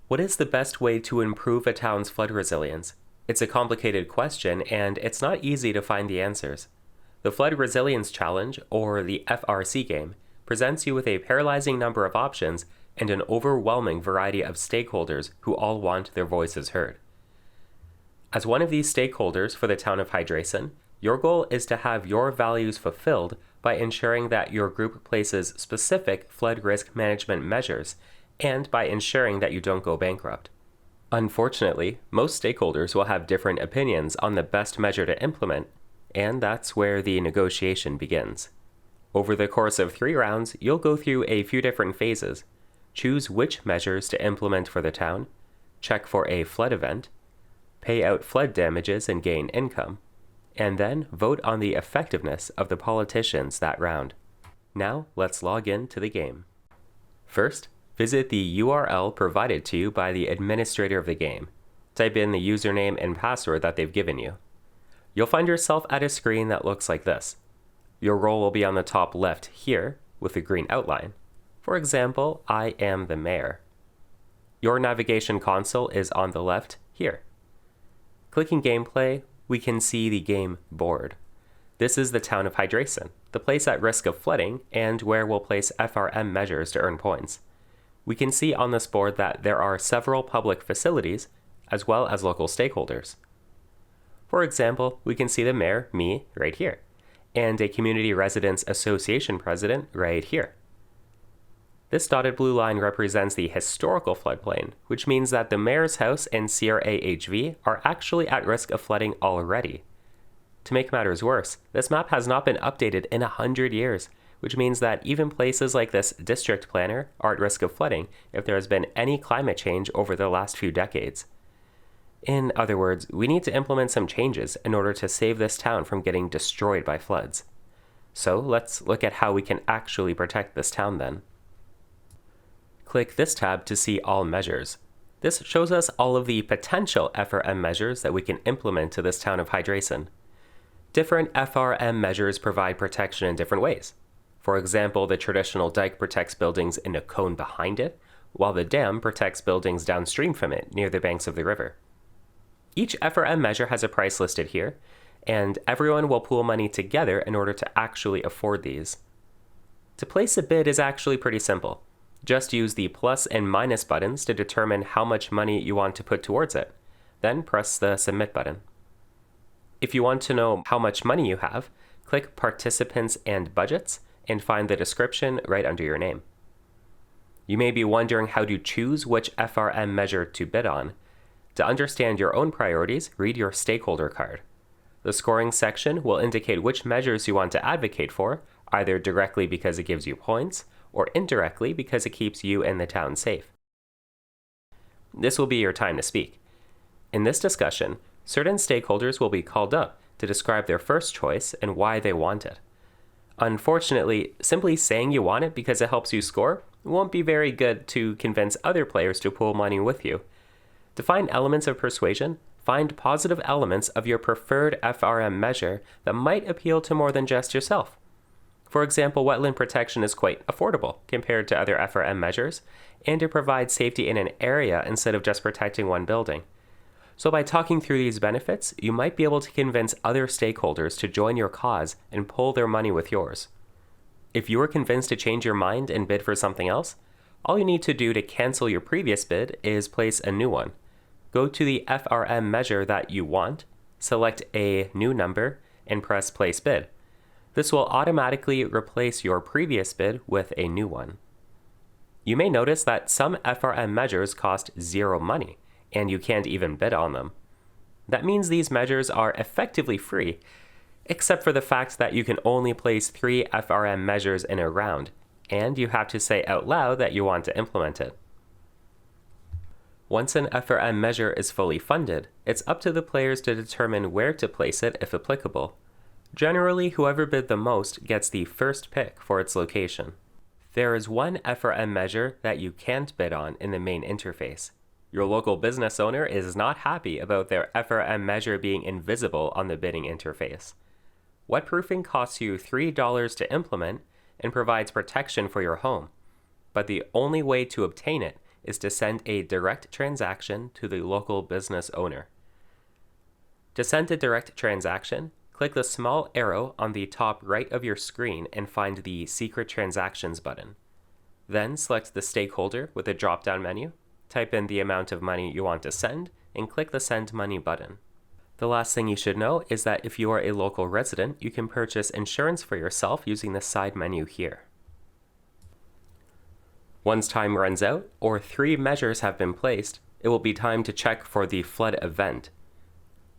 What is the best way to improve a town's flood resilience? It's a complicated question, and it's not easy to find the answers. The Flood Resilience Challenge, or the FRC game, presents you with a paralyzing number of options and an overwhelming variety of stakeholders who all want their voices heard. As one of these stakeholders for the town of Hydrason, your goal is to have your values fulfilled by ensuring that your group places specific flood risk management measures and by ensuring that you don't go bankrupt. Unfortunately, most stakeholders will have different opinions on the best measure to implement, and that's where the negotiation begins. Over the course of 3 rounds, you'll go through a few different phases. Choose which measures to implement for the town, check for a flood event, pay out flood damages and gain income, and then vote on the effectiveness of the politicians that round. Now, let's log in to the game. First, visit the URL provided to you by the administrator of the game. Type in the username and password that they've given you. You'll find yourself at a screen that looks like this. Your role will be on the top left here with a green outline. For example, I am the mayor. Your navigation console is on the left here. Clicking gameplay, we can see the game board. This is the town of Hydrason, the place at risk of flooding and where we'll place FRM measures to earn points. We can see on this board that there are several public facilities as well as local stakeholders. For example, we can see the mayor, me, right here, and a community residents association president right here. This dotted blue line represents the historical floodplain, which means that the mayor's house and CRAHV are actually at risk of flooding already. To make matters worse, this map has not been updated in 100 years, which means that even places like this district planner are at risk of flooding if there has been any climate change over the last few decades. In other words, we need to implement some changes in order to save this town from getting destroyed by floods. So let's look at how we can actually protect this town then. Click this tab to see all measures. This shows us all of the potential FRM measures that we can implement to this town of Hydrason. Different FRM measures provide protection in different ways. For example, the traditional dike protects buildings in a cone behind it, while the dam protects buildings downstream from it near the banks of the river. Each FRM measure has a price listed here, and everyone will pool money together in order to actually afford these. To place a bid is actually pretty simple. Just use the plus and minus buttons to determine how much money you want to put towards it. Then press the submit button. If you want to know how much money you have, click Participants and Budgets and find the description right under your name. You may be wondering how to choose which FRM measure to bid on. To understand your own priorities, read your stakeholder card. The scoring section will indicate which measures you want to advocate for, either directly because it gives you points, or indirectly because it keeps you and the town safe. This will be your time to speak. In this discussion, certain stakeholders will be called up to describe their first choice and why they want it. Unfortunately, simply saying you want it because it helps you score won't be very good to convince other players to pool money with you. To find elements of persuasion, find positive elements of your preferred FRM measure that might appeal to more than just yourself. For example, wetland protection is quite affordable compared to other FRM measures, and it provides safety in an area instead of just protecting one building. So by talking through these benefits, you might be able to convince other stakeholders to join your cause and pool their money with yours. If you are convinced to change your mind and bid for something else, all you need to do to cancel your previous bid is place a new one. Go to the FRM measure that you want, select a new number, and press Place Bid. This will automatically replace your previous bid with a new one. You may notice that some FRM measures cost 0 money, and you can't even bid on them. That means these measures are effectively free, except for the fact that you can only place 3 FRM measures in a round, and you have to say out loud that you want to implement it. Once an FRM measure is fully funded, it's up to the players to determine where to place it if applicable. Generally, whoever bid the most gets the first pick for its location. There is one FRM measure that you can't bid on in the main interface. Your local business owner is not happy about their FRM measure being invisible on the bidding interface. Wetproofing costs you $3 to implement and provides protection for your home, but the only way to obtain it is to send a direct transaction to the local business owner. To send a direct transaction, click the small arrow on the top right of your screen and find the Secret Transactions button. Then select the stakeholder with a drop-down menu, type in the amount of money you want to send, and click the Send Money button. The last thing you should know is that if you are a local resident, you can purchase insurance for yourself using the side menu here. Once time runs out, or 3 measures have been placed, it will be time to check for the flood event.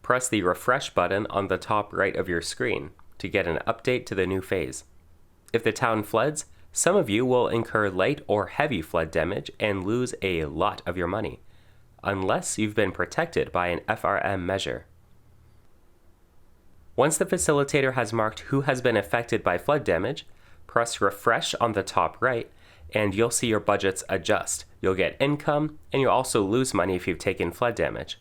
Press the Refresh button on the top right of your screen to get an update to the new phase. If the town floods, some of you will incur light or heavy flood damage and lose a lot of your money, unless you've been protected by an FRM measure. Once the facilitator has marked who has been affected by flood damage, press Refresh on the top right, and you'll see your budgets adjust. You'll get income, and you'll also lose money if you've taken flood damage.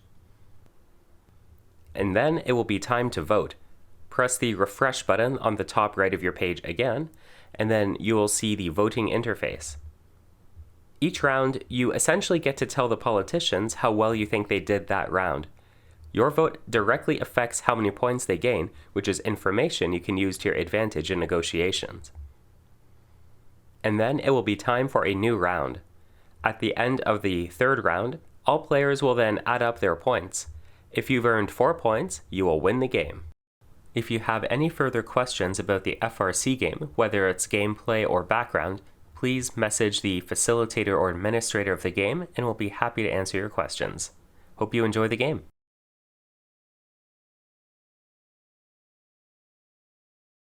And then it will be time to vote. Press the Refresh button on the top right of your page again, and then you will see the voting interface. Each round, you essentially get to tell the politicians how well you think they did that round. Your vote directly affects how many points they gain, which is information you can use to your advantage in negotiations. And then it will be time for a new round. At the end of the third round, all players will then add up their points. If you've earned 4 points, you will win the game. If you have any further questions about the FRC game, whether it's gameplay or background, please message the facilitator or administrator of the game and we'll be happy to answer your questions. Hope you enjoy the game.